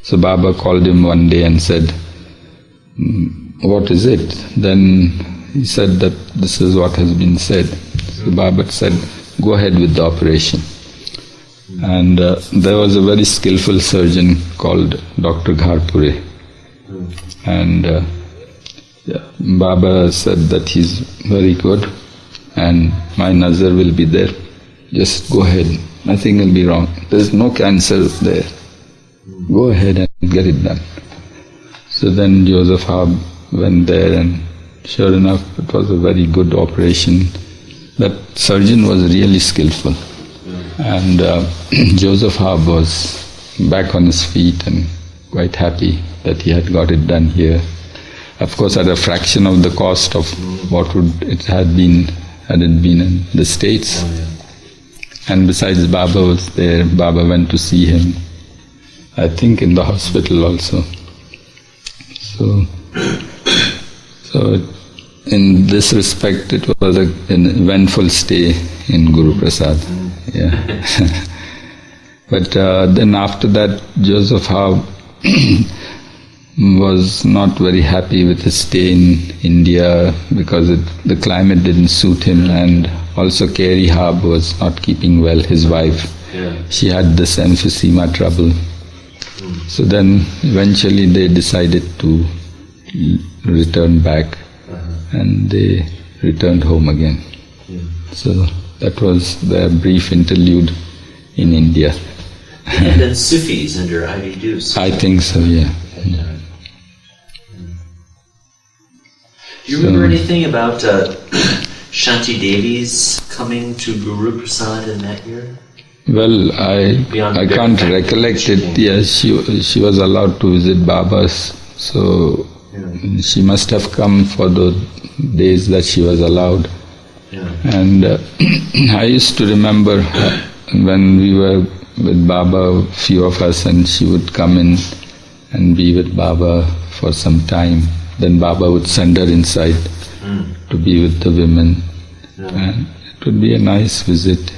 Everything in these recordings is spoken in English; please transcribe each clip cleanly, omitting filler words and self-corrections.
So Baba called him one day and said, what is it? Then he said that this is what has been said. So Baba said, go ahead with the operation. And there was a very skillful surgeon called Dr. Gharpure. And Baba said that he's very good and my nazar will be there. Just go ahead, nothing will be wrong. There's no cancer there. Go ahead and get it done. So then Joseph Hab went there and sure enough it was a very good operation. That surgeon was really skillful. And Joseph Hab was back on his feet and quite happy that he had got it done here. Of course at a fraction of the cost of what would it had been had it been in the States. And besides Baba was there, Baba went to see him, I think in the hospital also. So in this respect it was an eventful stay in Guru Prasad. Yeah. But then after that Joseph Howe was not very happy with his stay in India because the climate didn't suit him, and also Carey Hab was not keeping well, his wife. She had this emphysema trouble. So then eventually they decided to return back and they returned home again. So that was their brief interlude in India. And then Sufis under Ivy Deuce. I think so, yeah. Do you remember anything about Shanti Devi's coming to Guru Prasad in that year? Well, I can't recollect it. Yes, she was allowed to visit Baba's, so she must have come for those days that she was allowed. And I used to remember when we were with Baba, a few of us, and she would come in and be with Baba for some time. Then Baba would send her inside to be with the women. And it would be a nice visit,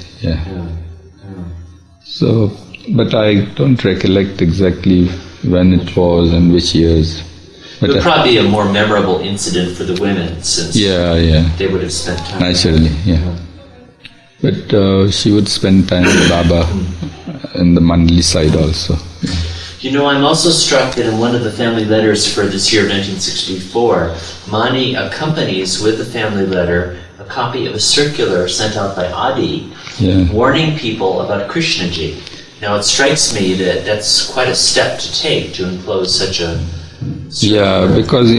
So, but I don't recollect exactly when it was and which years. But it would probably be a more memorable incident for the women, since they would have spent time. Naturally, But she would spend time with Baba in the Mandali side also. You know, I'm also struck that in one of the family letters for this year of 1964, Mani accompanies with the family letter a copy of a circular sent out by Adi warning people about Krishnaji. Now it strikes me that that's quite a step to take, to enclose such a circular. Because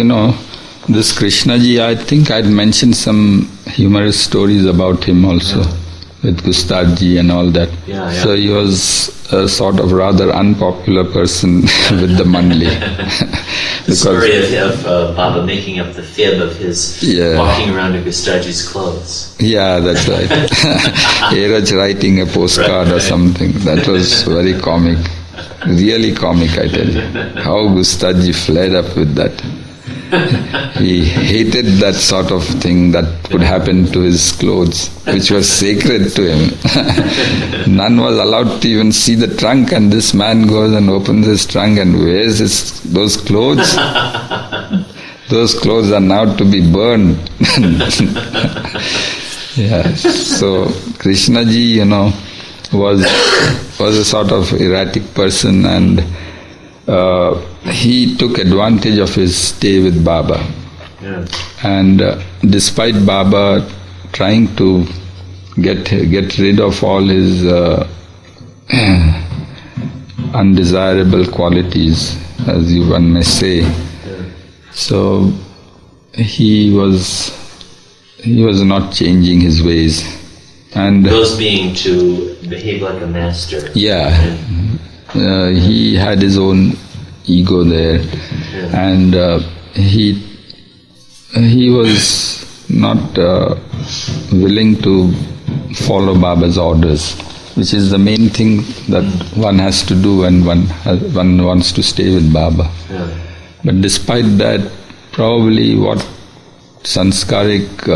this Krishnaji, I think I'd mentioned some humorous stories about him also, with Gustadji and all that. So he was a sort of rather unpopular person with the Mandali. The story of Baba making up the fib of his walking around in Gustadji's clothes. Yeah, that's right. Eraj writing a postcard or something. That was very comic. Really comic, I tell you. How Gustadji fled up with that. He hated that sort of thing that would happen to his clothes, which was sacred to him. None was allowed to even see the trunk, and this man goes and opens his trunk and wears those clothes. Those clothes are now to be burned. So Krishnaji, was a sort of erratic person, and he took advantage of his stay with Baba. And despite Baba trying to get rid of all his undesirable qualities, as one may say, so he was not changing his ways. And those being to behave like a master. He had his own ego there, and he was not willing to follow Baba's orders, which is the main thing that one has to do when one wants to stay with Baba. But despite that, probably what sanskarik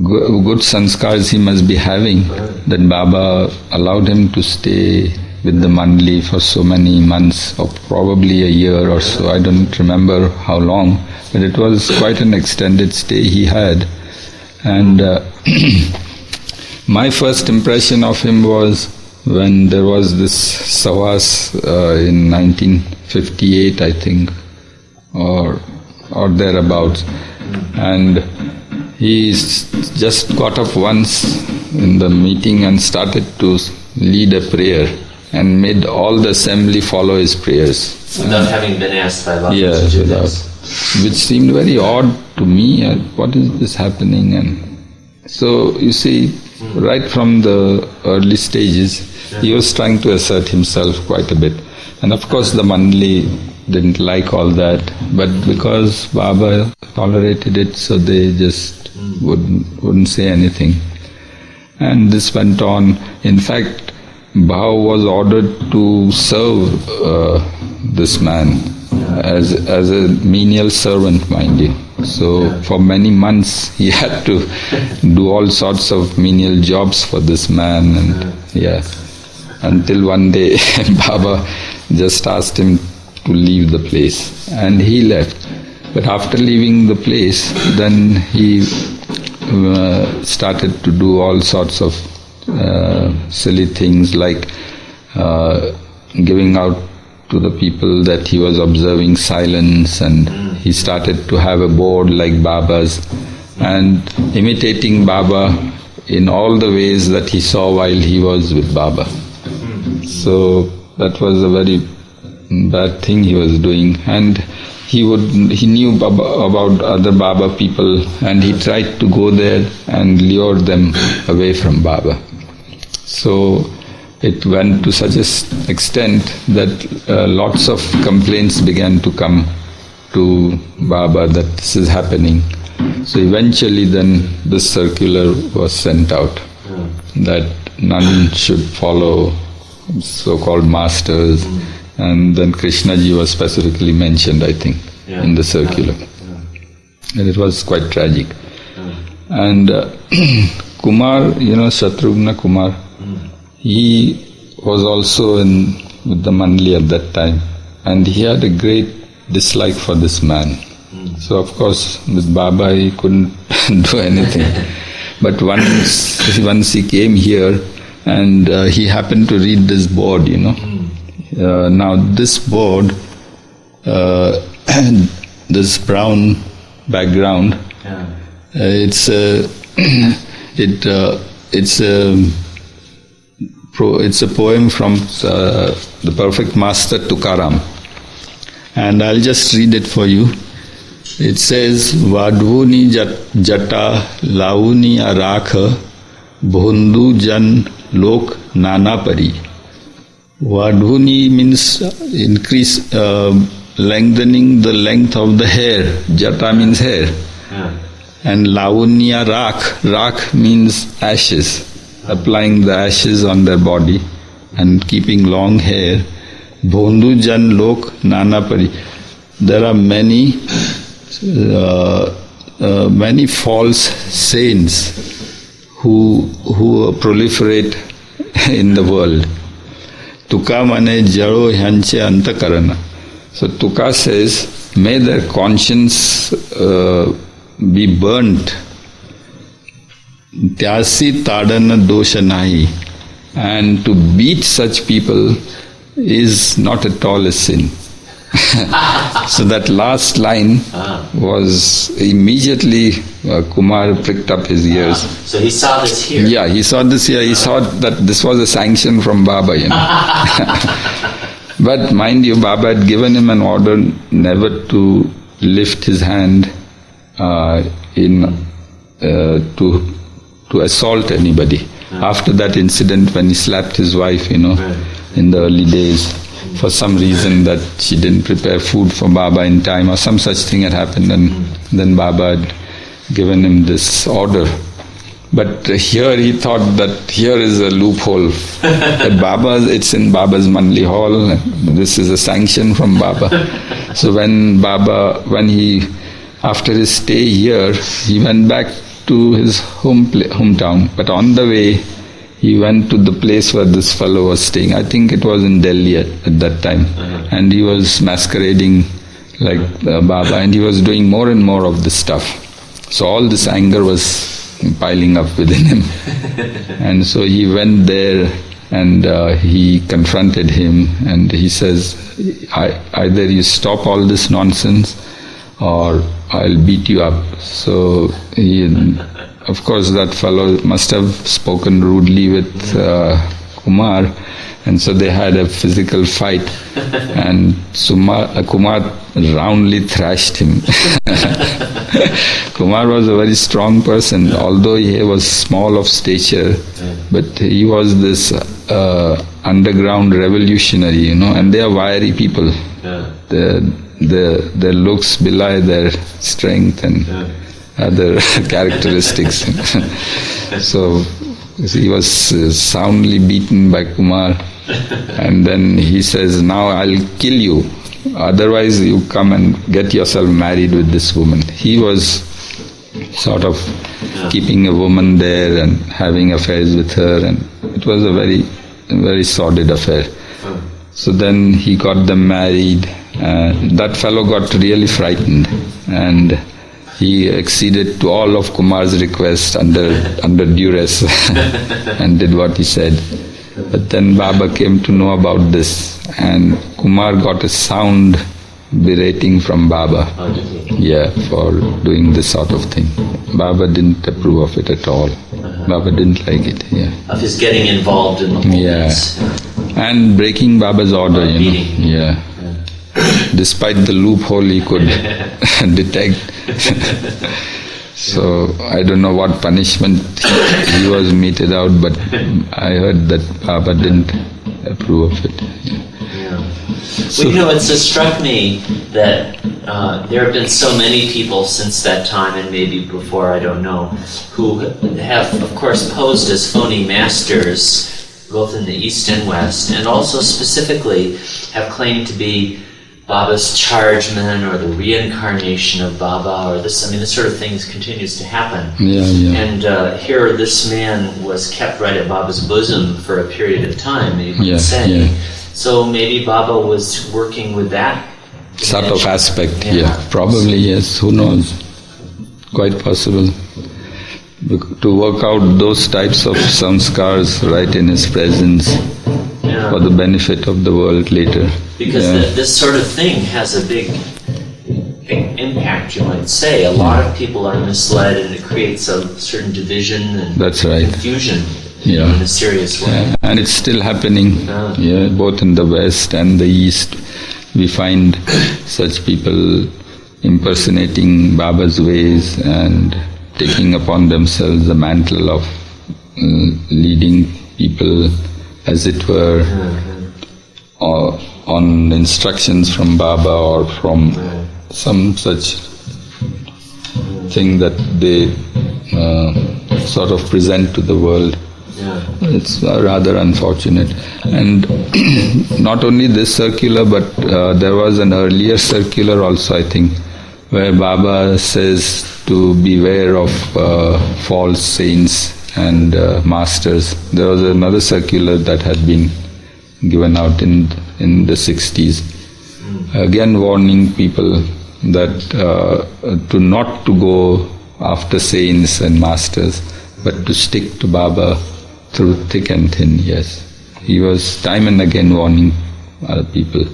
good sanskars he must be having, that Baba allowed him to stay with the Mandli for so many months, or probably a year or so. I don't remember how long, but it was quite an extended stay he had. And my first impression of him was when there was this Savas in 1958, I think, or thereabouts. And he just got up once in the meeting and started to lead a prayer and made all the assembly follow his prayers. Without having been asked by Baba to do this. Which seemed very odd to me. What is this happening? And so, you see, right from the early stages, he was trying to assert himself quite a bit. And of course the Mandli didn't like all that, but because Baba tolerated it, so they just wouldn't say anything. And this went on. In fact, Bhau was ordered to serve this man as a menial servant, mind you. So for many months he had to do all sorts of menial jobs for this man, and until one day Baba just asked him to leave the place, and he left. But after leaving the place, then he started to do all sorts of silly things, like giving out to the people that he was observing silence, and he started to have a board like Baba's and imitating Baba in all the ways that he saw while he was with Baba. So that was a very bad thing he was doing, and he knew about other Baba people, and he tried to go there and lure them away from Baba. So it went to such an extent that lots of complaints began to come to Baba that this is happening. So eventually then this circular was sent out that none should follow so-called masters, and then Krishnaji was specifically mentioned, I think, in the circular. And it was quite tragic. And Kumar, Shatrughna Kumar, he was also with the Mandli at that time, and he had a great dislike for this man. So of course with Baba he couldn't do anything. But once he came here, and he happened to read this board, now this board, this brown background, it's a poem from the perfect master Tukaram, and I'll just read it for you. It says, Vadhuni jata launi arakha bhundu jan lok nana pari. Vadhuni means increase, lengthening the length of the hair. Jata means hair. And launya rak means ashes, applying the ashes on their body and keeping long hair. Bhondu jan lok nana pari. There are many false saints who proliferate in the world. Tuka mane jaro hyanche antakarana. So Tuka says, may their conscience be burnt. Tyasi tadana dosha nahi. And to beat such people is not at all a sin. So that last line was immediately Kumar pricked up his ears. So he saw this here. Yeah, he saw this here. He saw that this was a sanction from Baba, But mind you, Baba had given him an order never to lift his hand to assault anybody. After that incident when he slapped his wife, in the early days, for some reason that she didn't prepare food for Baba in time, or some such thing had happened, and then Baba had given him this order. But here he thought that here is a loophole. That it's in Baba's Mandli hall, and this is a sanction from Baba. So after his stay here, he went back to his hometown. But on the way, he went to the place where this fellow was staying. I think it was in Delhi at that time. And he was masquerading like Baba, and he was doing more and more of this stuff. So all this anger was piling up within him. And so he went there and he confronted him, and he says, either you stop all this nonsense or I'll beat you up. So of course that fellow must have spoken rudely with Kumar, and so they had a physical fight, and Kumar roundly thrashed him. Kumar was a very strong person, although he was small of stature, but he was this underground revolutionary, and they are wiry people. Their looks belie their strength and other characteristics. So he was soundly beaten by Kumar, and then he says, now I'll kill you, otherwise you come and get yourself married with this woman. He was sort of keeping a woman there and having affairs with her, and it was a very, very sordid affair. So then he got them married. That fellow got really frightened, and he acceded to all of Kumar's requests under duress and did what he said. But then Baba came to know about this, and Kumar got a sound berating from Baba. For doing this sort of thing. Baba didn't approve of it at all. Baba didn't like it. Of his getting involved in the whole mess. And breaking Baba's order, Despite the loophole he could detect. So I don't know what punishment he was meted out, but I heard that Baba didn't approve of it. Well, it struck me that there have been so many people since that time, and maybe before, I don't know, who have, of course, posed as phony masters, both in the East and West, and also specifically have claimed to be Baba's chargeman or the reincarnation of Baba, or this sort of thing continues to happen. And here this man was kept right at Baba's bosom for a period of time, you could say. So maybe Baba was working with that sort of aspect, probably, yes, who knows, quite possible. To work out those types of samskars right in his presence for the benefit of the world later. Because this sort of thing has a big impact, you might say. A lot of people are misled, and it creates a certain division and confusion in a serious way. And it's still happening, both in the West and the East. We find such people impersonating Baba's ways and taking upon themselves the mantle of leading people, as it were, or on instructions from Baba or from some such thing that they sort of present to the world. It's rather unfortunate. And not only this circular, but there was an earlier circular also, I think, where Baba says to beware of false saints and masters. There was another circular that had been given out in the 60s, again warning people that to not to go after saints and masters, but to stick to Baba through thick and thin. He was time and again warning other people,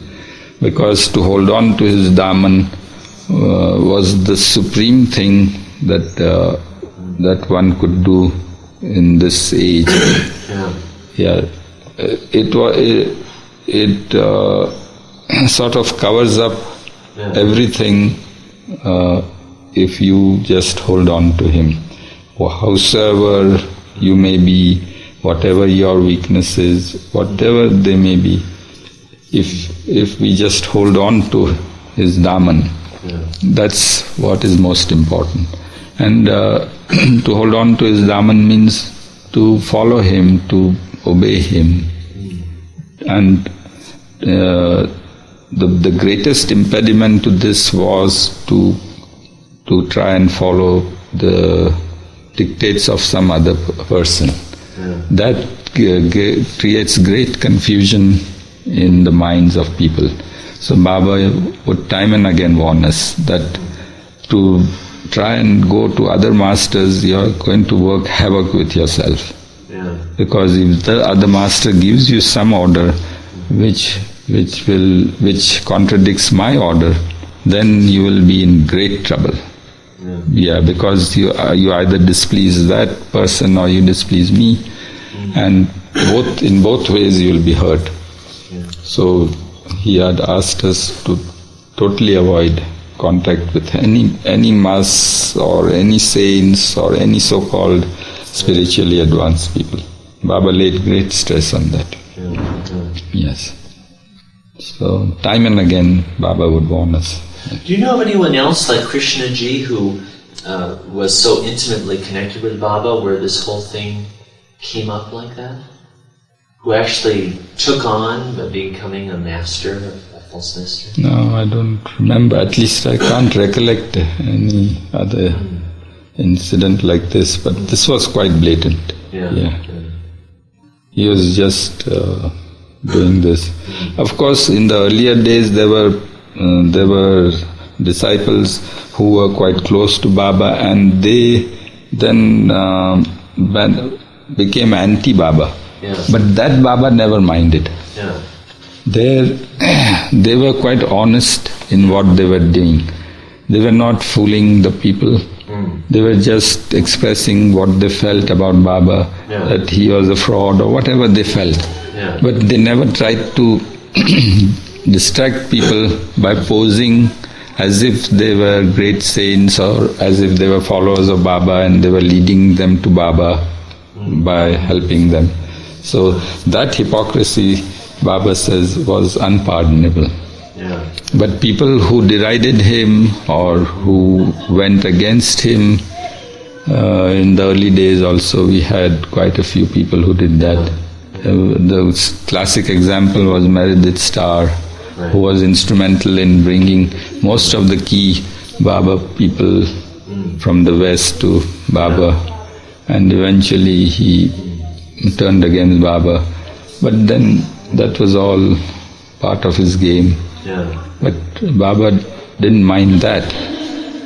because to hold on to his Daman was the supreme thing that one could do in this age. It sort of covers up everything if you just hold on to him. Howsoever you may be, whatever your weaknesses, whatever they may be, if we just hold on to his Daman, that's what is most important. And to hold on to his Daman means to follow him, to obey him. And the greatest impediment to this was to try and follow the dictates of some other person. That creates great confusion in the minds of people. So Baba would time and again warn us that to try and go to other masters, you are going to work havoc with yourself. Yeah. Because if the other master gives you some order which contradicts my order, then you will be in great trouble. Yeah, because you either displease that person or you displease me, and in both ways you will be hurt. So he had asked us to totally avoid contact with any mass or any saints or any so-called spiritually advanced people. Baba laid great stress on that. Yes. So time and again Baba would warn us. Do you know of anyone else like Krishna Ji who was so intimately connected with Baba where this whole thing came up like that? Who actually took on becoming a master, a false master? No, I don't remember. At least I can't recollect any other incident like this. But this was quite blatant. Yeah. He was just doing this. Of course, in the earlier days there were disciples who were quite close to Baba, and they then became anti-Baba. Yeah. But that Baba never minded. Yeah. They were quite honest in what they were doing. They were not fooling the people. They were just expressing what they felt about Baba, that he was a fraud or whatever they felt. Yeah. But they never tried to distract people by posing as if they were great saints or as if they were followers of Baba and they were leading them to Baba by helping them. So that hypocrisy, Baba says, was unpardonable. Yeah. But people who derided him or who went against him, in the early days also we had quite a few people who did that. The classic example was Meredith Starr, who was instrumental in bringing most of the key Baba people from the West to Baba, and eventually he turned against Baba. But then that was all part of his game. Yeah. But Baba didn't mind that.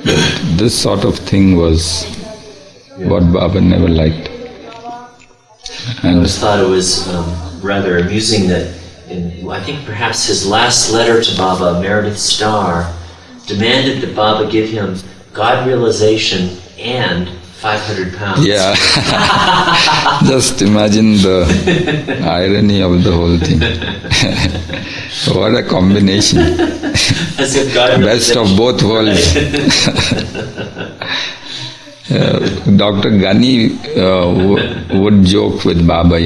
But this sort of thing was what Baba never liked. I always thought it was rather amusing that I think perhaps his last letter to Baba, Meredith Starr, demanded that Baba give him God realization and 500 pounds. Yeah. Just imagine the irony of the whole thing. What a combination. As if God Best of both worlds. Dr. Ghani would joke with Baba,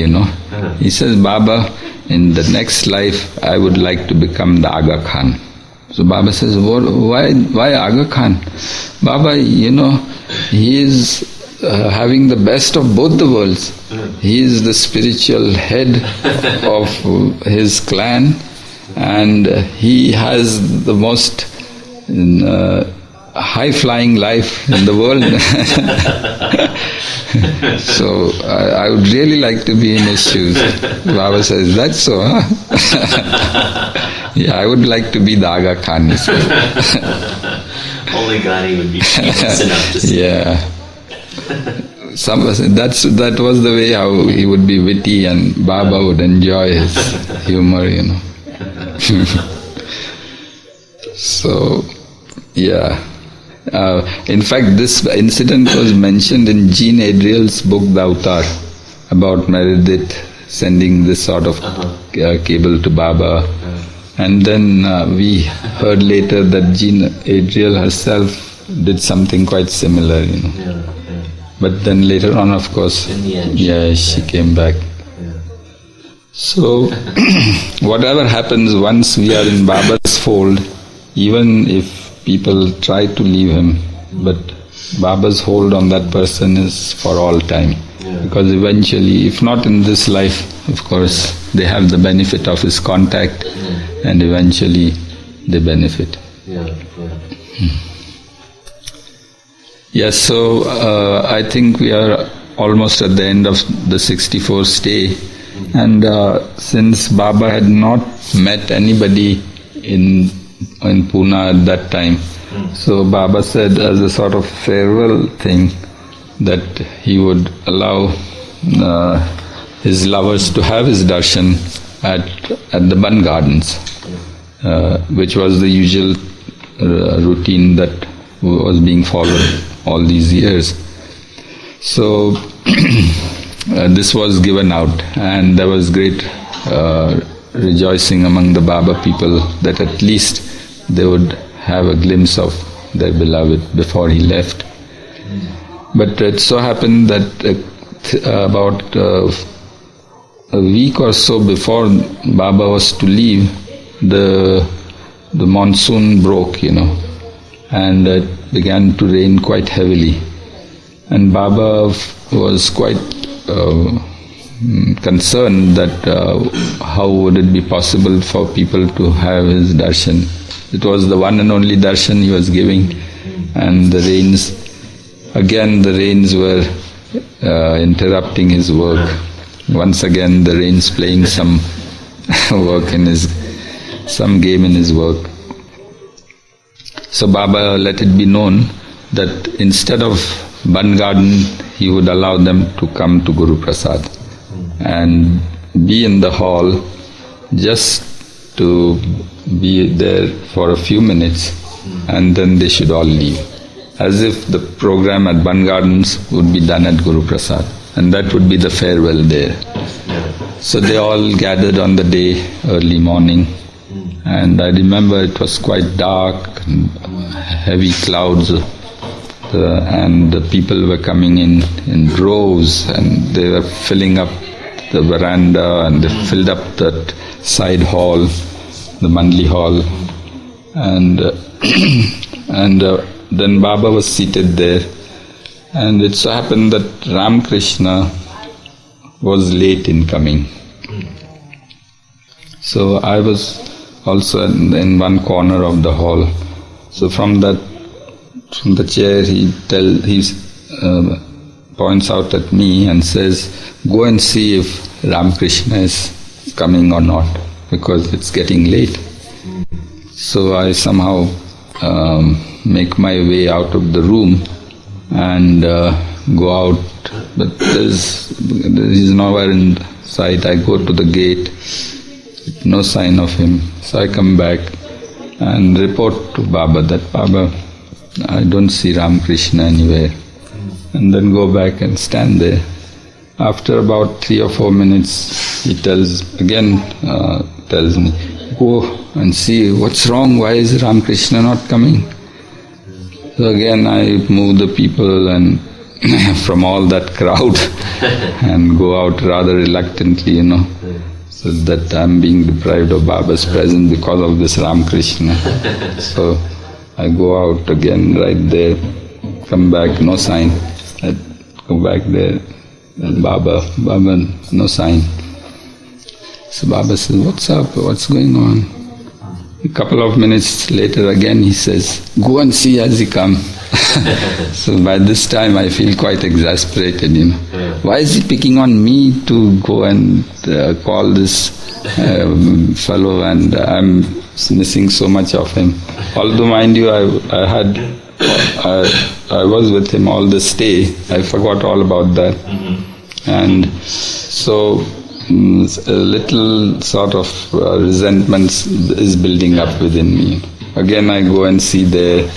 He says, Baba, in the next life I would like to become the Aga Khan. So Baba says, why Aga Khan? Baba, he is having the best of both the worlds. He is the spiritual head of his clan, and he has the most high-flying life in the world. So I would really like to be in his shoes. Baba says, that's so, huh? Yeah, I would like to be the Aga Khan. Only Ghani would be famous enough to say. Yeah. That was the way how he would be witty, and Baba would enjoy his humor, So, yeah. In fact, this incident was mentioned in Jean Adriel's book, The Avatar, about Meredith sending this sort of cable to Baba. And then we heard later that Jean Adriel herself did something quite similar, But then later on, of course, in the end, she came back. So, whatever happens once we are in Baba's fold, even if people try to leave him, but Baba's hold on that person is for all time. Because eventually, if not in this life, of course, they have the benefit of his contact, and eventually they benefit. Yes, so I think we are almost at the end of the 64 stay. And since Baba had not met anybody in Pune at that time, so Baba said as a sort of farewell thing that he would allow his lovers to have his darshan at the Ban Gardens, which was the usual routine that was being followed all these years. So this was given out, and there was great rejoicing among the Baba people that at least they would have a glimpse of their beloved before he left. But it so happened that about a week or so before Baba was to leave, the monsoon broke, and it began to rain quite heavily. And Baba was quite concerned that how would it be possible for people to have his darshan. It was the one and only darshan he was giving, and the rains were interrupting his work. Once again the rains playing some some game in his work. So Baba let it be known that instead of Ban Garden, he would allow them to come to Guru Prasad and be in the hall, just to be there for a few minutes, and then they should all leave, as if the program at Ban Gardens would be done at Guru Prasad, and that would be the farewell there. So they all gathered on the day, early morning, and I remember it was quite dark, and heavy clouds, and the people were coming in droves, and they were filling up the veranda, and they filled up that side hall, the Mandli hall, and then Baba was seated there, and it so happened that Ramakrishna was late in coming. So I was also in one corner of the hall. So from the chair he points out at me and says, "Go and see if Ramakrishna is coming or not, because it's getting late." So I somehow make my way out of the room and go out, but he's nowhere in sight. I go to the gate, no sign of him. So I come back and report to Baba that, "Baba, I don't see Ramakrishna anywhere." And then go back and stand there. After about 3 or 4 minutes, he tells me, "Go and see what's wrong, why is Ramakrishna not coming?" So again I move the people and from all that crowd and go out rather reluctantly, so that I'm being deprived of Baba's presence because of this Ramakrishna. So I go out again right there, come back, no sign. I go back there, and Baba, no sign. So Baba says, "What's up? What's going on?" A couple of minutes later again he says, "Go and see has he come." So by this time I feel quite exasperated, Why is he picking on me to go and call this fellow, and I'm missing so much of him. Although mind you, I was with him all this day, I forgot all about that. And so a little sort of resentment is building up within me. Again I go and see there,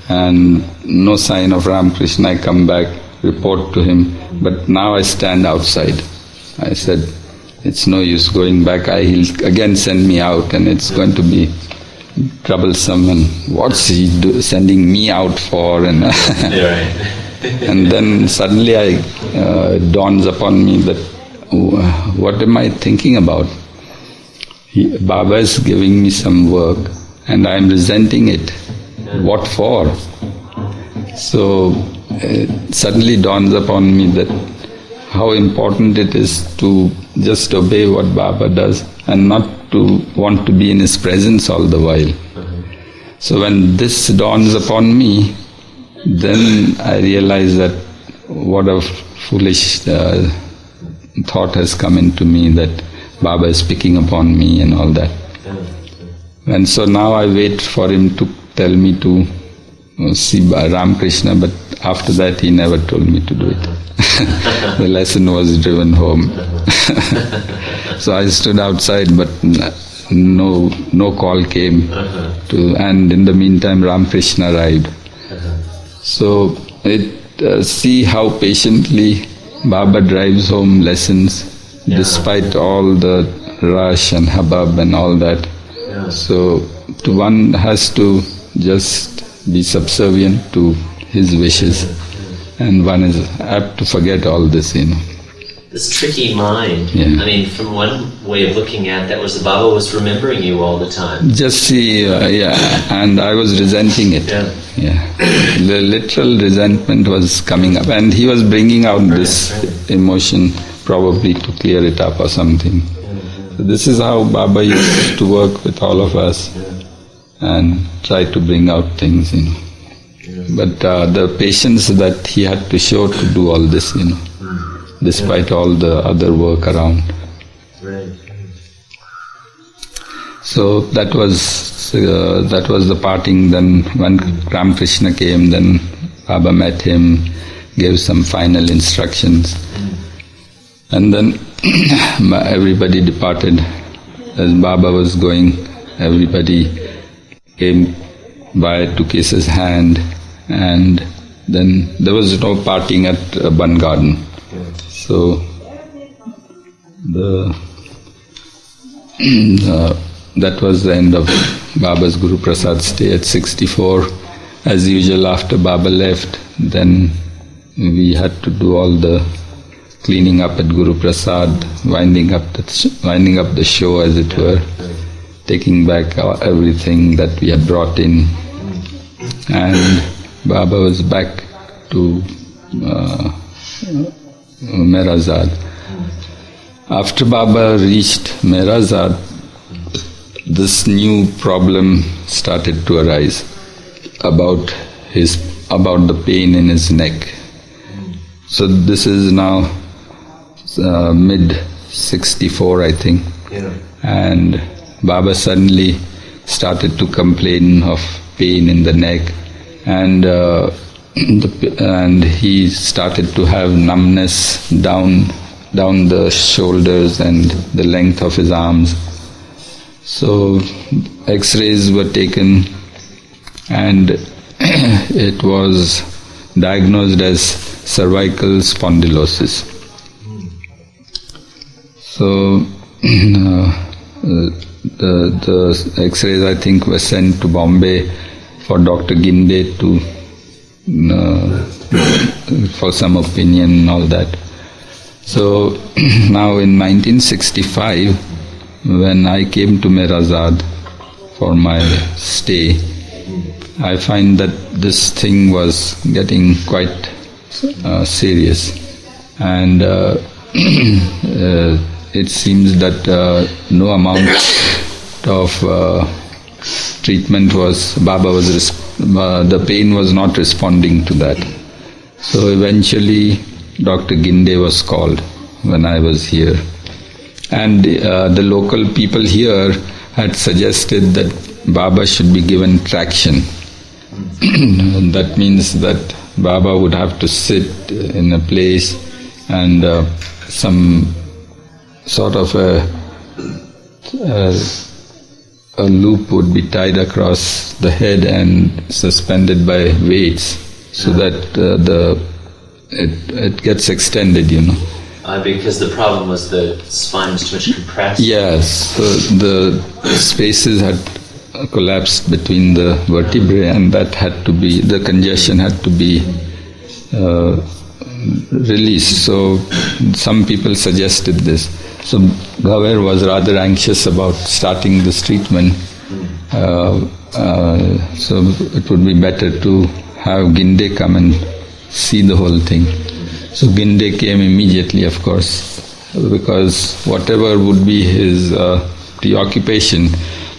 and no sign of Ramakrishna. I come back, report to him, but now I stand outside. I said, it's no use going back, he'll again send me out, and it's going to be troublesome, and what's he sending me out for? And and then suddenly it dawns upon me that what am I thinking about? Baba is giving me some work and I am resenting it. What for? So it suddenly dawns upon me that how important it is to just obey what Baba does and not to want to be in his presence all the while. So when this dawns upon me, then I realize that what a foolish thought has come into me that Baba is picking upon me and all that. And so now I wait for him to tell me to see Ramakrishna, but after that he never told me to do it. The lesson was driven home. So I stood outside, but no call came. And in the meantime Ramakrishna arrived. So see how patiently Baba drives home lessons despite all the rush and hubbub and all that. So one has to just be subservient to his wishes, and one is apt to forget all this, This tricky mind. Yeah. I mean, from one way of looking at that was the Baba was remembering you all the time. Just see, and I was resenting it. The literal resentment was coming up, and he was bringing out this emotion probably to clear it up or something. So this is how Baba used to work with all of us and try to bring out things, But the patience that he had to show to do all this, despite all the other work around. So that was the parting. Then when Ramakrishna came, then Baba met him, gave some final instructions, and then everybody departed. As Baba was going, everybody came by, took his hand, and then there was no parting at Bun Garden. So that was the end of Baba's Guru Prasad stay at 64. As usual, after Baba left, then we had to do all the cleaning up at Guru Prasad, winding up the show, as it were, taking back everything that we had brought in. And Baba was back to Meherazad. After Baba reached Meherazad, this new problem started to arise about the pain in his neck. So this is now mid 64, I think, and Baba suddenly started to complain of pain in the neck, and he started to have numbness down the shoulders and the length of his arms. So X-rays were taken, and it was diagnosed as cervical spondylosis. So the X-rays, I think, were sent to Bombay for Dr. Ginde for some opinion and all that. So now in 1965, when I came to Meherazad for my stay, I find that this thing was getting quite serious, and it seems that no amount of treatment the pain was not responding to that. So eventually Dr. Ginde was called when I was here, and the local people here had suggested that Baba should be given traction. That means that Baba would have to sit in a place, and some sort of a loop would be tied across the head and suspended by weights, so that it gets extended, Because the problem was the spine was too much compressed. Yes, so the spaces had collapsed between the vertebrae, and that had to be, the congestion had to be released. So some people suggested this. So Gaver was rather anxious about starting this treatment. So it would be better to have Ginde come and see the whole thing. So Ginde came immediately, of course, because whatever would be his preoccupation,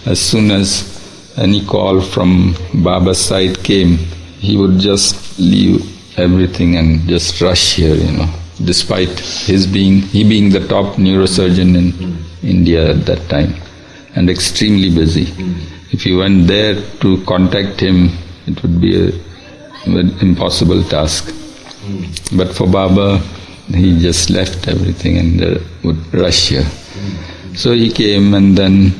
as soon as any call from Baba's side came, he would just leave everything and just rush here, despite he being the top neurosurgeon in India at that time and extremely busy. If you went there to contact him, it would be an impossible task. But for Baba, he just left everything and would rush here. So he came and then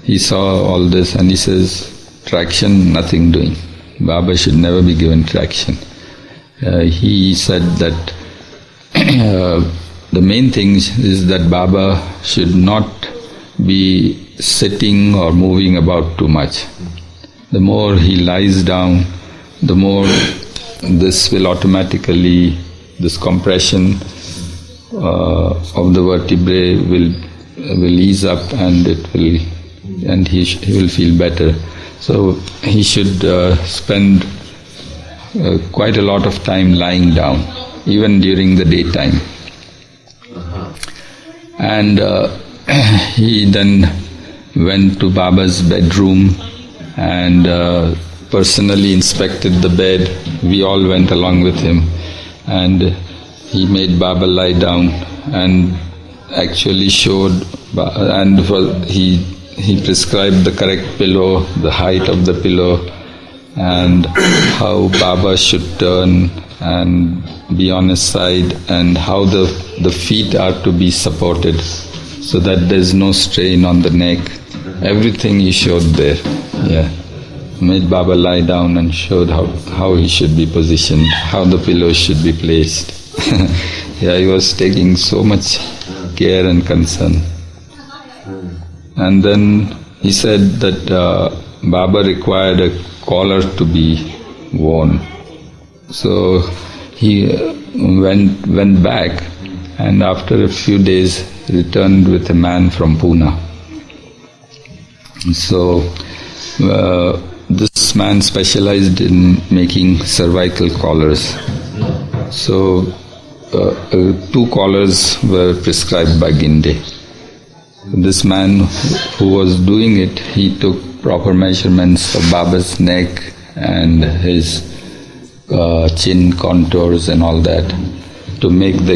he saw all this and he says, traction, nothing doing. Baba should never be given traction. He said that the main thing is that Baba should not be sitting or moving about too much. The more he lies down, the more this will automatically, this compression of the vertebrae will ease up and he will feel better. So he should spend quite a lot of time lying down, even during the daytime. And he then went to Baba's bedroom and personally inspected the bed. We all went along with him, and he made Baba lie down and actually showed, and he prescribed the correct pillow, the height of the pillow, and how Baba should turn and be on his side, and how the feet are to be supported so that there's no strain on the neck. Everything he showed there. Yeah. Made Baba lie down and showed how he should be positioned, how the pillows should be placed. Yeah, he was taking so much care and concern. And then he said that Baba required a collar to be worn. So he went back, and after a few days returned with a man from Pune. So this man specialized in making cervical collars. So 2 collars were prescribed by Ginde. This man who was doing it, he took proper measurements of Baba's neck and his chin contours and all that to make the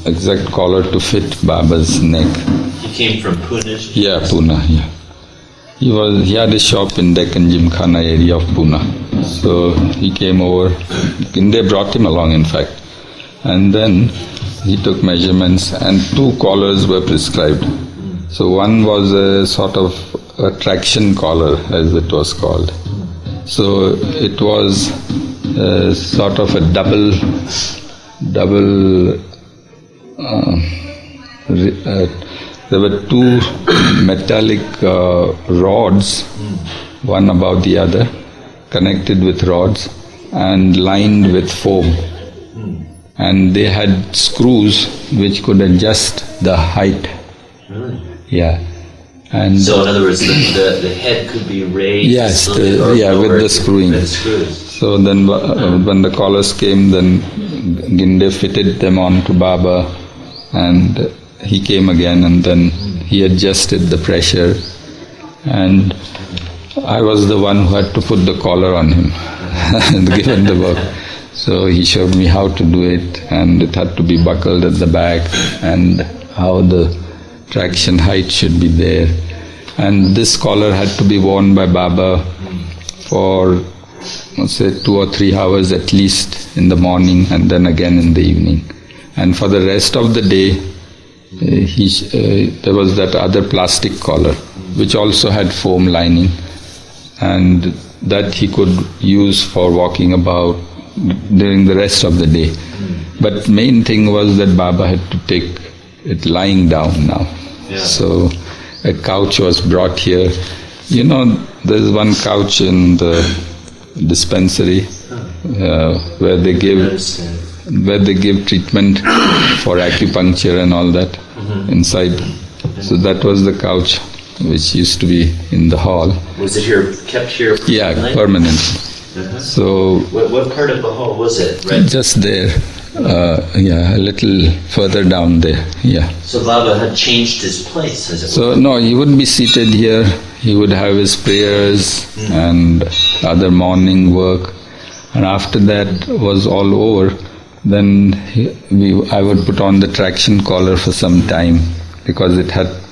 exact collar to fit Baba's neck. He came from Pune? Yeah, Pune, yeah. He had a shop in Deccan Gymkhana area of Pune. So he came over. Ginde brought him along, in fact. And then he took measurements, and 2 collars were prescribed. So one was a sort of a traction collar, as it was called. So it was sort of a double there were 2 metallic rods, one above the other, connected with rods and lined with foam. And they had screws which could adjust the height. Really? Yeah. And so in other words, the head could be raised. Yes, with the screwing. With the screws. So then when the collars came, then Ginde fitted them on to Baba, and he came again, and then he adjusted the pressure, and I was the one who had to put the collar on him and given the work. So he showed me how to do it, and it had to be buckled at the back, and how the traction height should be there. And this collar had to be worn by Baba for, let's say, 2 or 3 hours at least in the morning, and then again in the evening. And for the rest of the day, there was that other plastic collar, which also had foam lining, and that he could use for walking about during the rest of the day. But main thing was that Baba had to take it lying down now. Yeah. So a couch was brought here. You know, there's one couch in the dispensary where they give treatment for acupuncture and all that inside. So that was the couch which used to be in the hall. Was it kept here? Yeah, permanently. So what part of the hall was it? Right? Just there. A little further down there. Yeah. So Baba had changed his place, as it So were. no, he would be seated here. He would have his prayers and other morning work, And after that was all over, then I would put on the traction collar for some time, because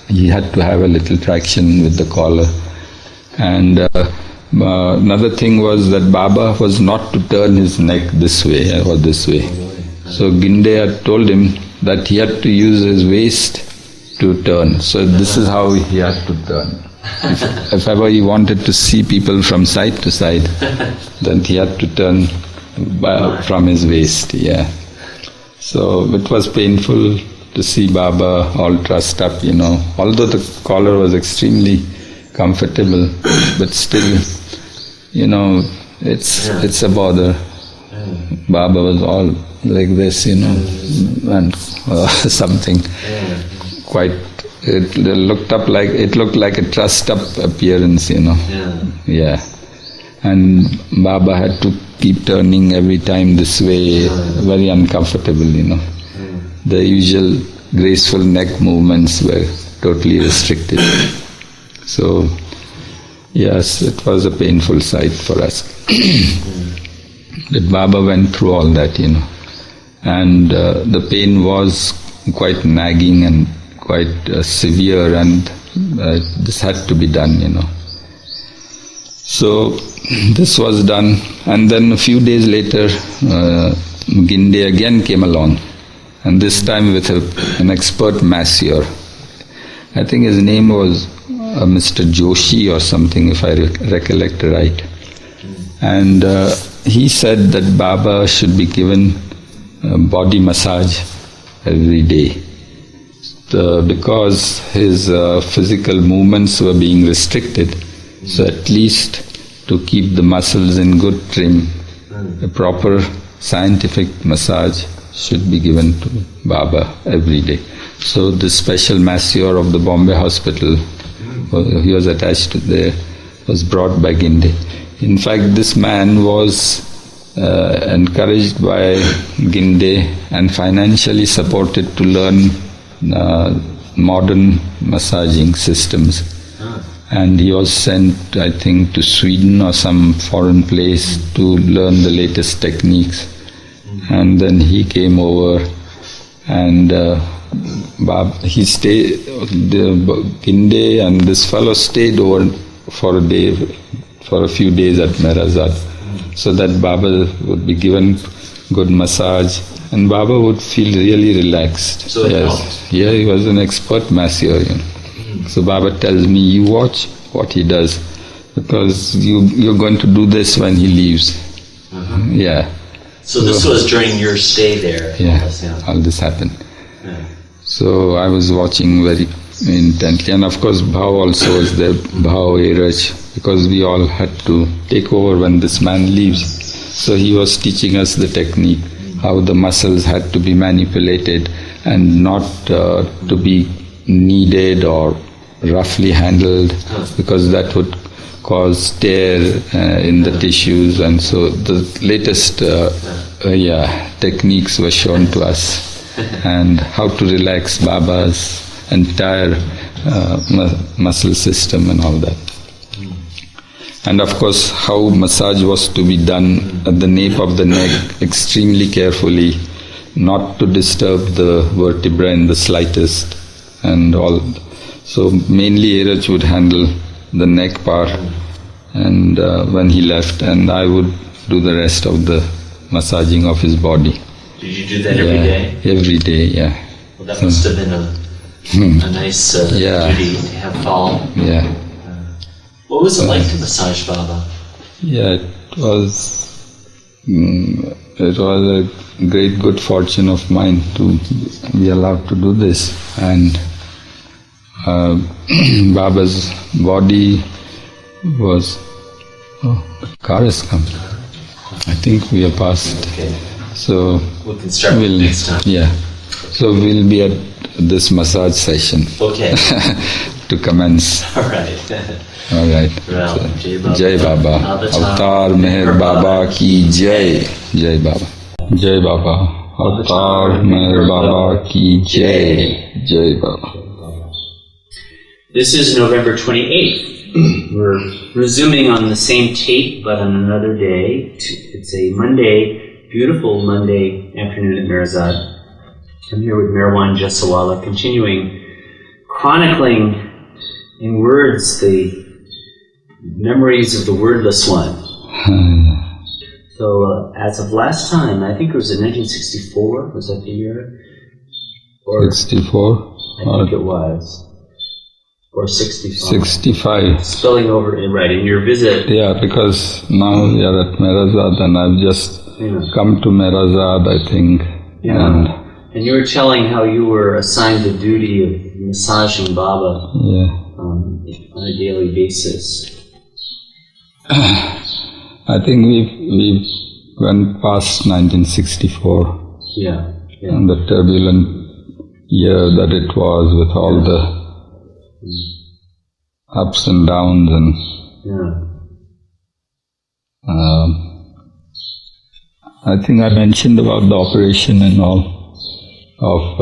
he had to have a little traction with the collar. And another thing was that Baba was not to turn his neck this way or this way. So Ginde had told him that he had to use his waist to turn. So this is how he had to turn. If ever he wanted to see people from side to side, then he had to turn from his waist, yeah. So it was painful to see Baba all trussed up, although the collar was extremely comfortable, but still, it's a bother. Baba was all like this, and something quite. It looked like a trussed up appearance, Yeah. And Baba had to keep turning every time this way, very uncomfortable, The usual graceful neck movements were totally restricted. So, yes, it was a painful sight for us. But Baba went through all that, And the pain was quite nagging and quite severe, and this had to be done, So this was done, and then a few days later, Ginde again came along, and this time with an expert masseur. I think his name was Mr. Joshi or something, if I recollect right. And he said that Baba should be given body massage every day. Because his physical movements were being restricted, so at least to keep the muscles in good trim, a proper scientific massage should be given to Baba every day. So this special masseur of the Bombay hospital, he was attached to there, was brought by Ginde. In fact, this man was encouraged by Ginde and financially supported to learn modern massaging systems. And he was sent, I think, to Sweden or some foreign place to learn the latest techniques. And then he came over, and he stayed, Ginde and this fellow stayed over for a few days at Meherwan, so that Baba would be given good massage, and Baba would feel really relaxed. So it helped. Yeah, he was an expert masseur. So Baba tells me, you watch what he does, because you're going to do this when he leaves. Yeah. So this was during your stay there? Yeah, all this happened. Yeah. So I was watching very intently, and of course Bhav also was there, Bhav, Eraj, because we all had to take over when this man leaves. So he was teaching us the technique, how the muscles had to be manipulated and not to be kneaded or roughly handled, because that would cause tear in the tissues. And so the latest techniques were shown to us, and how to relax Baba's entire muscle system and all that. And of course, how massage was to be done at the nape of the neck extremely carefully, not to disturb the vertebra in the slightest, and all. So mainly Eraj would handle the neck part, and when he left, and I would do the rest of the massaging of his body. Did you do that every day? Every day, yeah. Well, that must have been a nice duty to have fall. Yeah. What was it like to massage Baba? Yeah, it was a great good fortune of mine to be allowed to do this. And Baba's body was... Oh, the car has come. I think we are past. Okay. So we can start next time. Yeah. So we'll be at this massage session. Okay. To commence. All right. All right. Well, So, Jai Baba. Avatar Meher Baba ki Jai. Jai Baba. Jai Baba. Avatar Meher Baba ki Jai. Jai Baba. This is November 28th. We're resuming on the same tape, but on another day. It's a Monday, beautiful Monday afternoon at Mirzad. I'm here with Meherwan Jessawala, continuing chronicling in words the memories of the wordless one. So, as of last time, I think it was in 1964, was that the year? Or 64? I think it was. Or 65. 65. Spilling over, right, in your visit. Yeah, because now we are at Meherwan and I've just come to Meherwan, I think. Yeah. And you were telling how you were assigned the duty of massaging Baba on a daily basis. I think we went past 1964. Yeah. And the turbulent year that it was with all the ups and downs and I think I mentioned about the operation and all of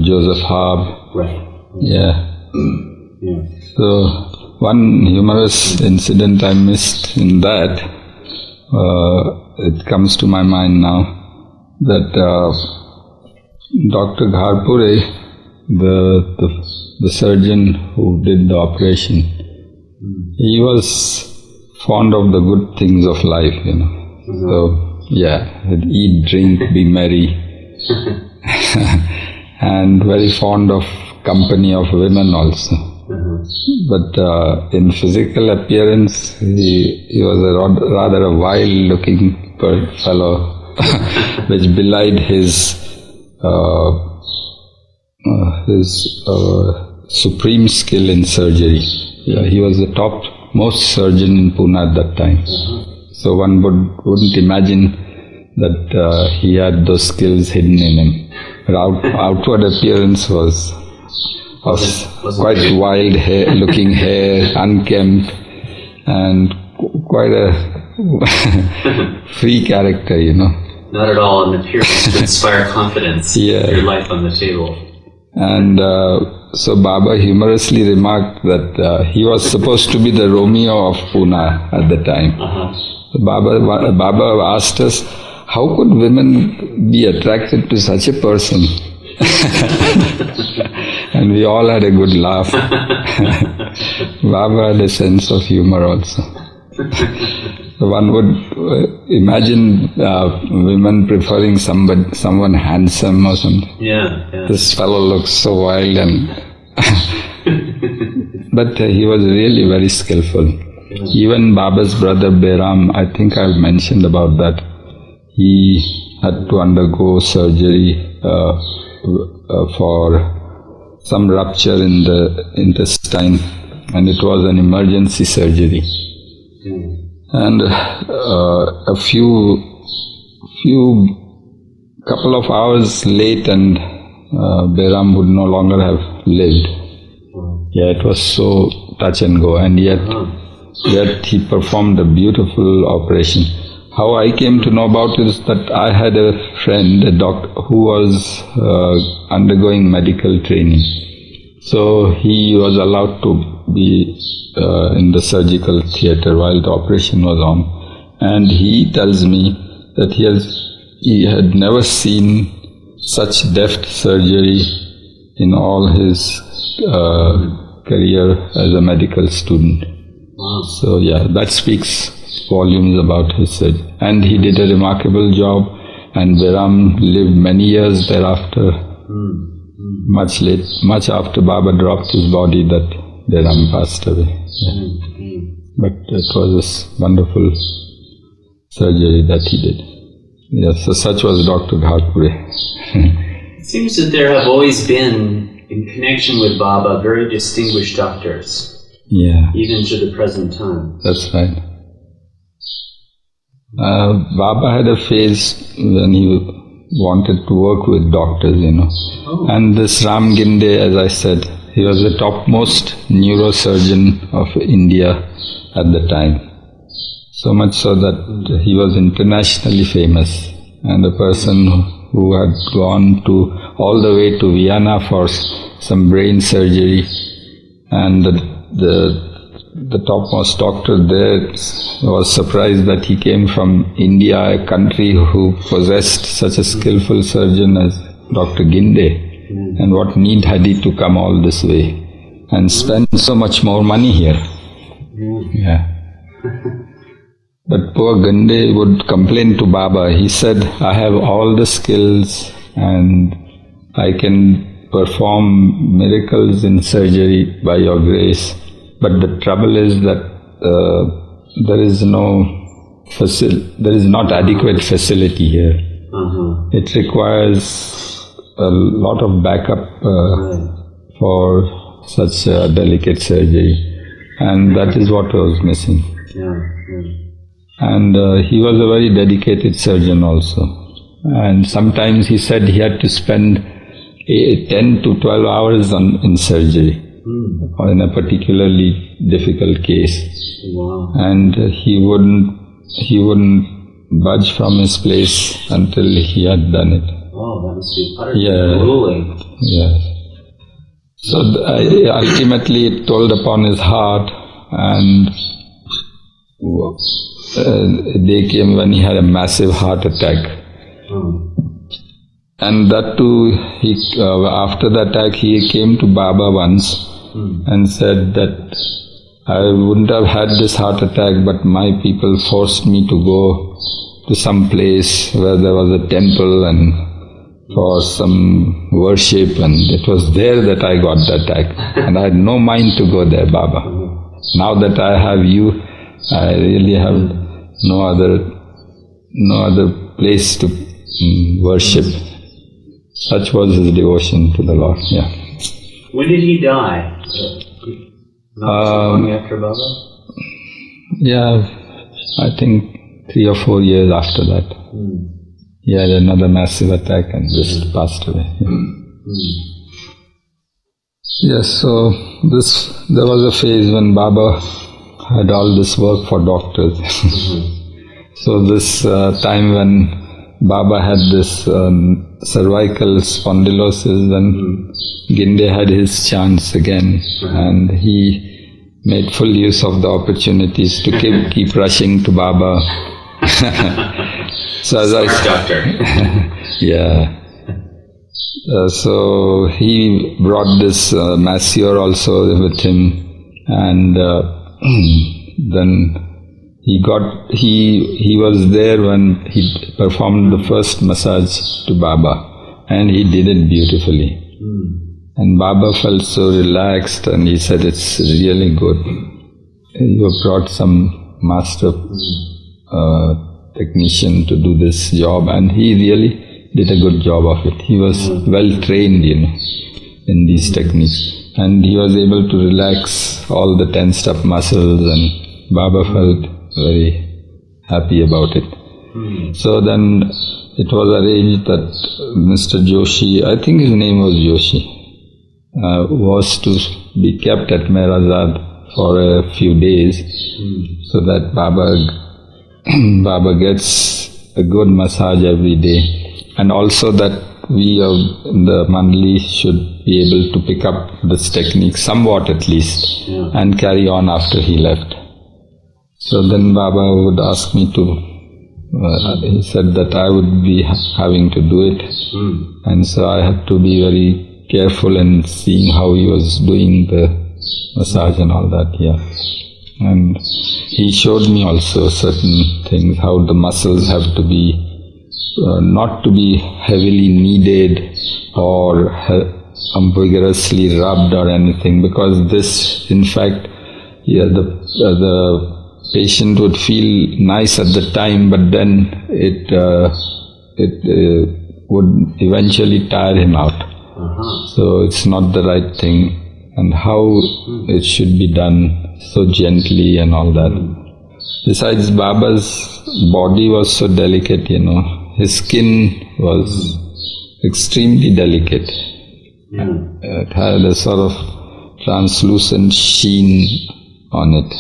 Joseph Haab. Right. Yeah. So one humorous incident I missed in that, it comes to my mind now, that Dr. Gharpure, the surgeon who did the operation, he was fond of the good things of life, So, he'd eat, drink, be merry, and very fond of company of women also. But in physical appearance, he was rather a wild-looking fellow, which belied his supreme skill in surgery. Yeah, he was the topmost surgeon in Pune at that time. So one wouldn't imagine that he had those skills hidden in him. But outward appearance was quite wild looking hair, unkempt, and quite a free character, Not at all an appearance to inspire confidence. Your life on the table. And so Baba humorously remarked that he was supposed to be the Romeo of Pune at the time. So Baba asked us, how could women be attracted to such a person? And we all had a good laugh. Baba had a sense of humor also. So one would imagine women preferring someone handsome or something. This fellow looks so wild but he was really very skillful. Even Baba's brother Behram, I think I've mentioned about that. He had to undergo surgery for some rupture in the intestine, and it was an emergency surgery. And a couple of hours late, and Behram would no longer have lived. It was so touch and go, and yet he performed a beautiful operation. How I came to know about it is that I had a friend, a doctor, who was undergoing medical training. So he was allowed to be in the surgical theatre while the operation was on. And he tells me that he had never seen such deft surgery in all his career as a medical student. So that speaks volumes about his surgery. And he did a remarkable job, and Behram lived many years thereafter. Much after Baba dropped his body, that Behram passed away. But it was this wonderful surgery that he did. So such was Dr. Gharpure. It seems that there have always been, in connection with Baba, very distinguished doctors. Even to the present time. That's right. Baba had a phase when he wanted to work with doctors, And this Ram Ginde, as I said, he was the topmost neurosurgeon of India at the time. So much so that he was internationally famous, and a person who had gone all the way to Vienna for some brain surgery, and the topmost doctor there was surprised that he came from India, a country who possessed such a skillful surgeon as Dr. Ginde. And what need had he to come all this way and spend so much more money here? Yeah. But poor Ginde would complain to Baba. He said, I have all the skills and I can perform miracles in surgery by your grace. But the trouble is that there is not adequate facility here. It requires a lot of backup for such delicate surgery, and that is what was missing. And he was a very dedicated surgeon also. And sometimes he said he had to spend 10 to 12 hours in surgery. Or in a particularly difficult case. Wow. And he wouldn't budge from his place until he had done it. Oh, that must be utterly grueling. Yes. So ultimately it told upon his heart, and a day came when he had a massive heart attack. And that too, after the attack he came to Baba once and said that I wouldn't have had this heart attack, but my people forced me to go to some place where there was a temple and for some worship, and it was there that I got the attack. And I had no mind to go there, Baba. Now that I have you, I really have no other place to worship. Such was his devotion to the Lord. Yeah. When did he die? Not so long after Baba? Yeah, I think 3 or 4 years after that. He had another massive attack and just passed away. Yes, so there was a phase when Baba had all this work for doctors. So this time when Baba had this cervical spondylosis, then Ginde had his chance again, and he made full use of the opportunities to keep rushing to Baba. So as Smart doctor. Yeah. So he brought this masseur also with him, and then he was there when he performed the first massage to Baba, and he did it beautifully. And Baba felt so relaxed, and he said, it's really good. You have brought some master technician to do this job, and he really did a good job of it. He was well trained, in these techniques, and he was able to relax all the tensed up muscles, and Baba felt very happy about it. So then it was arranged that Mr. Joshi, I think his name was Joshi, was to be kept at Meherwan for a few days, so that Baba gets a good massage every day, and also that we in the Mandali should be able to pick up this technique somewhat at least, and carry on after he left. So then Baba would ask me to, he said that I would be having to do it, and so I had to be very careful in seeing how he was doing the massage and all that, And he showed me also certain things, how the muscles have to be, not to be heavily kneaded or vigorously rubbed or anything, because this, in fact, the patient would feel nice at the time, but then it would eventually tire him out. So it's not the right thing, and how it should be done so gently and all that. Besides, Baba's body was so delicate, his skin was extremely delicate. It had a sort of translucent sheen on it.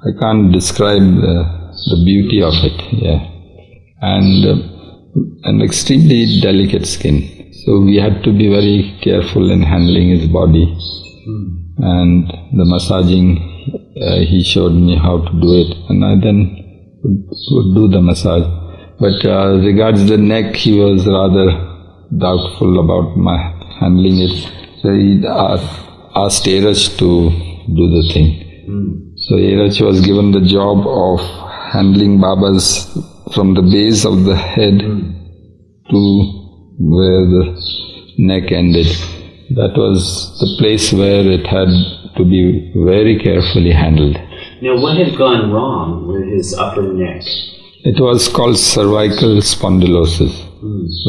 I can't describe the beauty of it, and extremely delicate skin. So we had to be very careful in handling his body. And the massaging, he showed me how to do it, and I then would do the massage. But regards the neck, he was rather doubtful about my handling it. So he asked Eraj to do the thing. So Eraj was given the job of handling Baba's from the base of the head to where the neck ended. That was the place where it had to be very carefully handled. Now, what had gone wrong with his upper neck? It was called cervical spondylosis,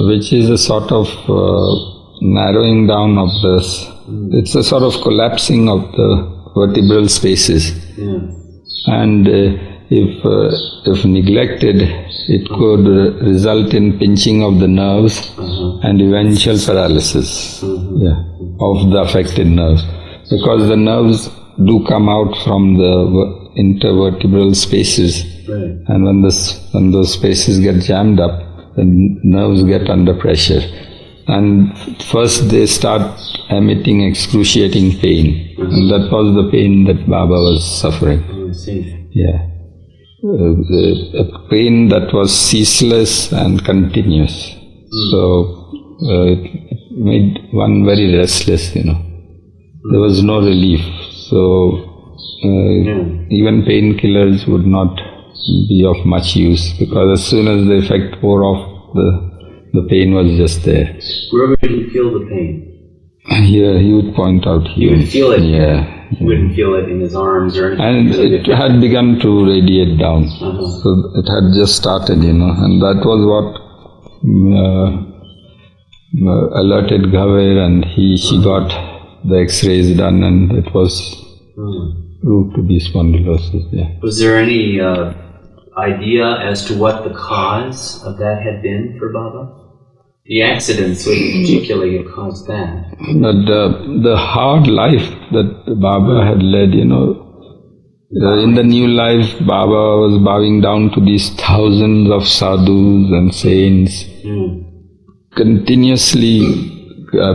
which is a sort of narrowing down of this. It's a sort of collapsing of the vertebral spaces. And if neglected, it could result in pinching of the nerves and eventual paralysis of the affected nerves. Because the nerves do come out from the intervertebral spaces, and when those spaces get jammed up, the nerves get under pressure. And first they start emitting excruciating pain, and that was the pain that Baba was suffering. A pain that was ceaseless and continuous. So it made one very restless, There was no relief. So even painkillers would not be of much use, because as soon as the effect wore off, the pain was just there. Where would he feel the pain? Here, he would point out here. You would feel it? Yeah. You wouldn't feel it in his arms or anything? And it had begun to radiate down. So it had just started, and that was what alerted Ghaver, and she got the x-rays done, and it was proved to be spondylosis. Was there any idea as to what the cause of that had been for Baba? The accidents would particularly have caused that. But the hard life that Baba had led, in the new life, Baba was bowing down to these thousands of sadhus and saints. Continuously,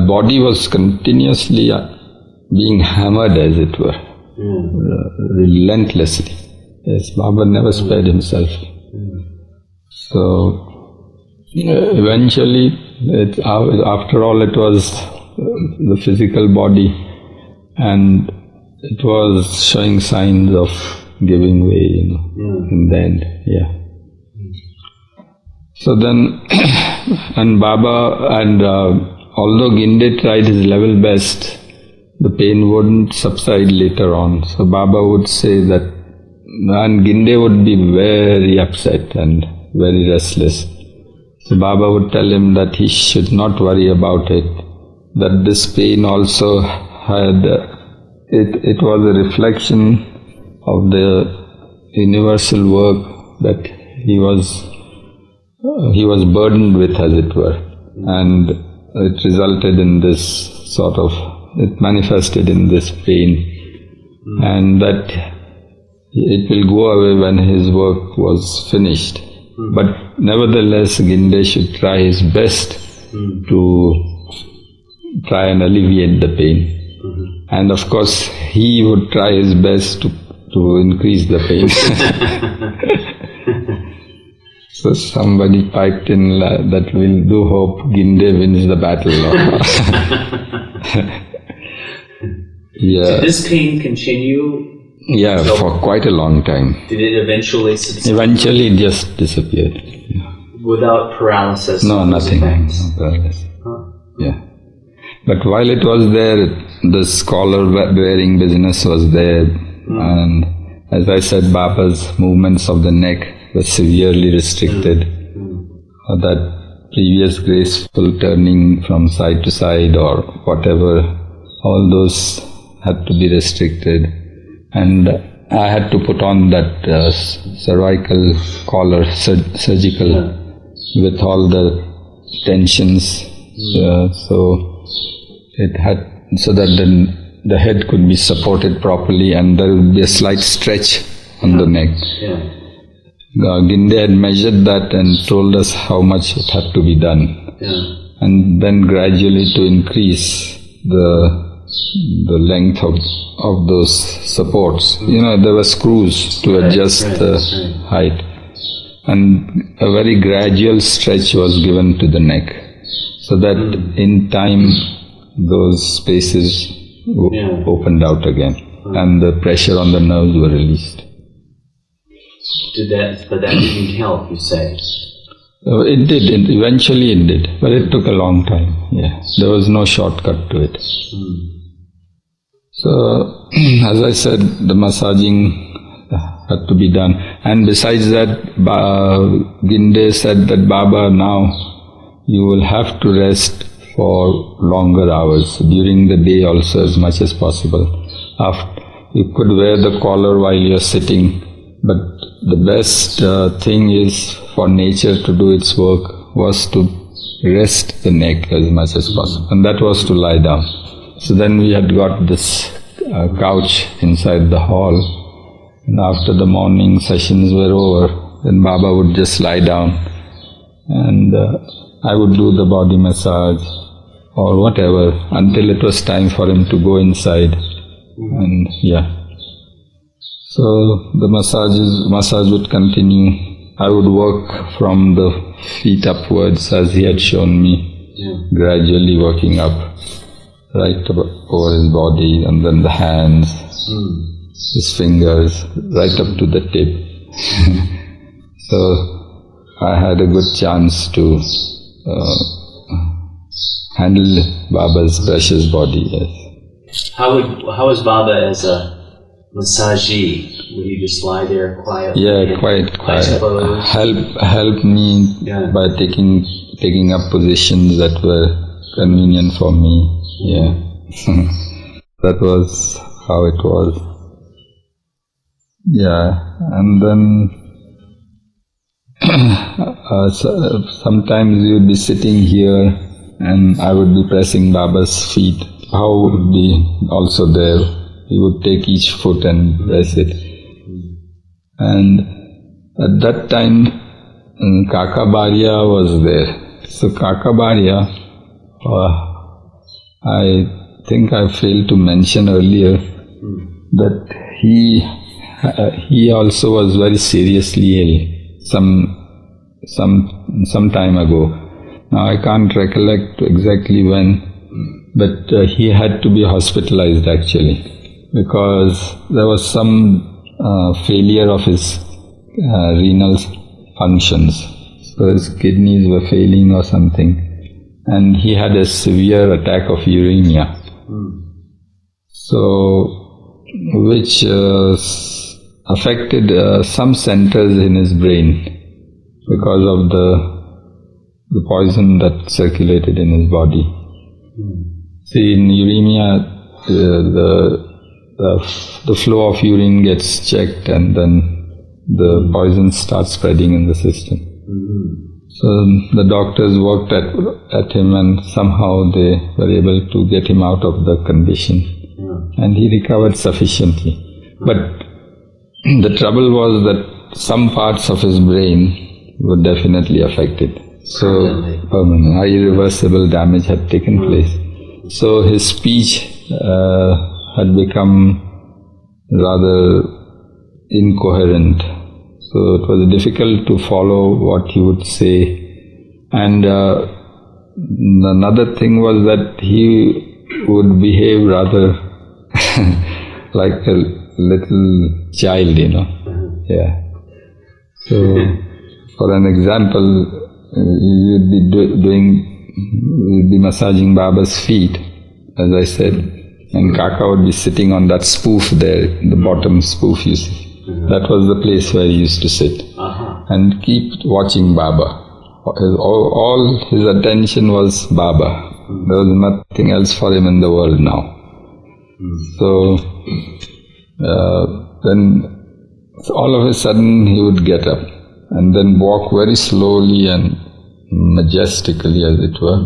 body was continuously being hammered, as it were, relentlessly. Yes, Baba never spared himself. So, eventually, after all, it was the physical body, and it was showing signs of giving way, in the end. So then, and although Ginde tried his level best, the pain wouldn't subside later on. So Baba would say that, and Ginde would be very upset and very restless. So Baba would tell him that he should not worry about it, that this pain also had, it was a reflection of the universal work that he was burdened with, as it were, and it resulted in this it manifested in this pain, and that it will go away when his work was finished. But nevertheless, Ginde should try his best to try and alleviate the pain. And of course, he would try his best to increase the pain. So somebody piped in that we'll do hope Ginde wins the battle. Did this pain continue? Yeah, for quite a long time. Did it eventually subside? Eventually it just disappeared. Without paralysis? No, nothing. No paralysis. But while it was there, the collar-wearing business was there. And as I said, Baba's movements of the neck were severely restricted. That previous graceful turning from side to side or whatever, all those had to be restricted. And I had to put on that cervical collar, surgical, with all the tensions, so that the head could be supported properly and there would be a slight stretch on the neck. Ginde had measured that and told us how much it had to be done. and then gradually to increase the length of those supports. There were screws to adjust the height. And a very gradual stretch was given to the neck, so that in time those spaces opened out again, and the pressure on the nerves were released. But that didn't help, you say? It did. Eventually it did, but it took a long time. Yeah, there was no shortcut to it. So, as I said, the massaging had to be done. And besides that, Ginde said that, Baba, now you will have to rest for longer hours, during the day also as much as possible. You could wear the collar while you're sitting, but the best thing is for nature to do its work was to rest the neck as much as possible, and that was to lie down. So then we had got this couch inside the hall, and after the morning sessions were over, then Baba would just lie down, and I would do the body massage or whatever until it was time for him to go inside. And so the massage would continue. I would work from the feet upwards as he had shown me, gradually working up, right over his body, and then the hands, his fingers, right up to the tip. So I had a good chance to handle Baba's precious body. Yes. How was Baba as a massagee? Would he just lie there quietly? Yeah, quite quiet. Help me by taking up positions that were convenient for me. Yeah, that was how it was. Yeah, and then sometimes we would be sitting here, and I would be pressing Baba's feet. How would be also there. He would take each foot and press it. And at that time, Kaka Baria was there. So Kaka Baria, I think I failed to mention earlier that he also was very seriously ill some time ago. Now I can't recollect exactly when, but he had to be hospitalized actually, because there was some failure of his renal functions. So his kidneys were failing or something, and he had a severe attack of uremia. So, which affected some centers in his brain because of the poison that circulated in his body. See, in uremia, the flow of urine gets checked, and then the poison starts spreading in the system. So the doctors worked at him, and somehow they were able to get him out of the condition, and he recovered sufficiently. But the trouble was that some parts of his brain were definitely affected. So irreversible damage had taken place. So his speech had become rather incoherent. So it was difficult to follow what he would say. And another thing was that he would behave rather like a little child, Yeah. So, for an example, you'd be massaging Baba's feet, as I said, and Kaka would be sitting on that spoof there, the bottom spoof, you see. That was the place where he used to sit, and keep watching Baba. All his attention was Baba. There was nothing else for him in the world now. So, then all of a sudden he would get up and then walk very slowly and majestically, as it were,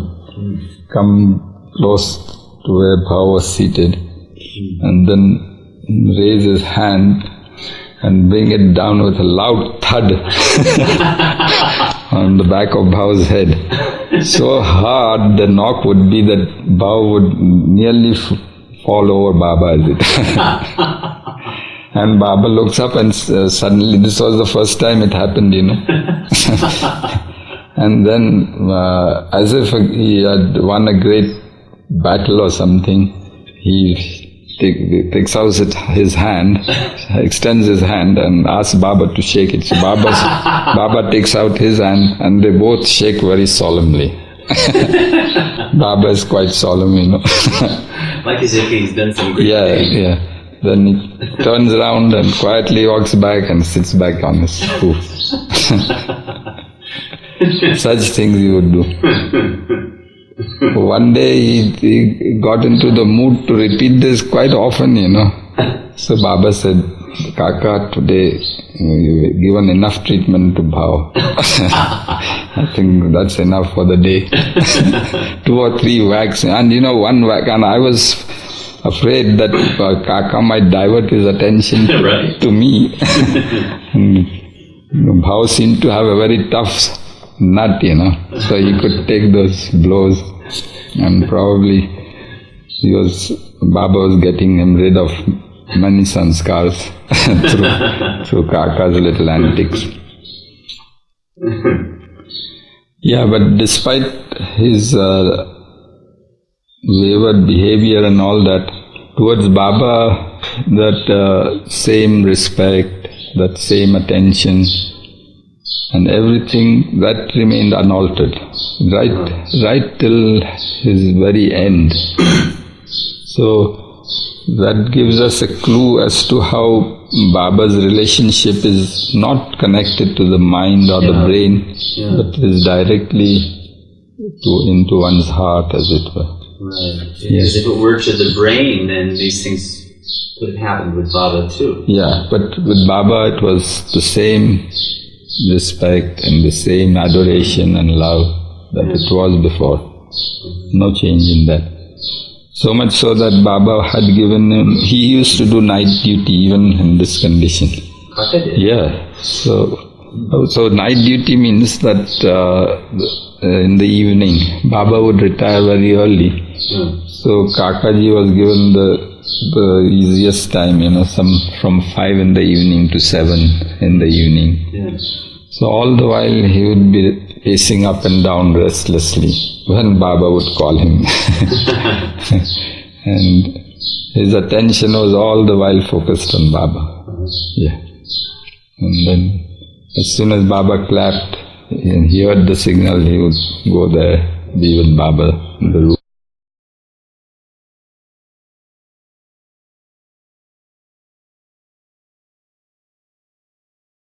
come close to where Bhava was seated, and then raise his hand and bring it down with a loud thud on the back of Bhaw's head. So hard the knock would be that Bhav would nearly fall over Baba as it. And Baba looks up and suddenly, this was the first time it happened, And then, as if he had won a great battle or something, he takes out his hand, extends his hand and asks Baba to shake it. So Baba takes out his hand and they both shake very solemnly. Baba is quite solemn, Like as if he's done some great thing. Yeah. Then he turns around and quietly walks back and sits back on his hoof. Such things he would do. One day he got into the mood to repeat this quite often, So Baba said, Kaka, today you've given enough treatment to Bhav. I think that's enough for the day. 2 or 3 whacks. And one whack, and I was afraid that Kaka might divert his attention to me. And Bhav seemed to have a very tough nut, so he could take those blows, and probably Baba was getting him rid of many sanskars through Kaka's little antics. Yeah, but despite his wayward behavior and all that, towards Baba, that same respect, that same attention, and everything that remained unaltered, right till his very end. So that gives us a clue as to how Baba's relationship is not connected to the mind or the brain, but is directly into one's heart, as it were. Right. Because if it were to the brain, then these things could have happened with Baba too. Yeah, but with Baba it was the same respect and the same adoration and love that it was before. No change in that. So much so that Baba had given him, he used to do night duty even in this condition. Yeah. So night duty means that in the evening, Baba would retire very early. So Kakaji was given the easiest time, some from 5 in the evening to 7 in the evening. So all the while he would be pacing up and down restlessly when Baba would call him. And his attention was all the while focused on Baba. Yeah. And then as soon as Baba clapped and he heard the signal, he would go there, be with Baba in the room.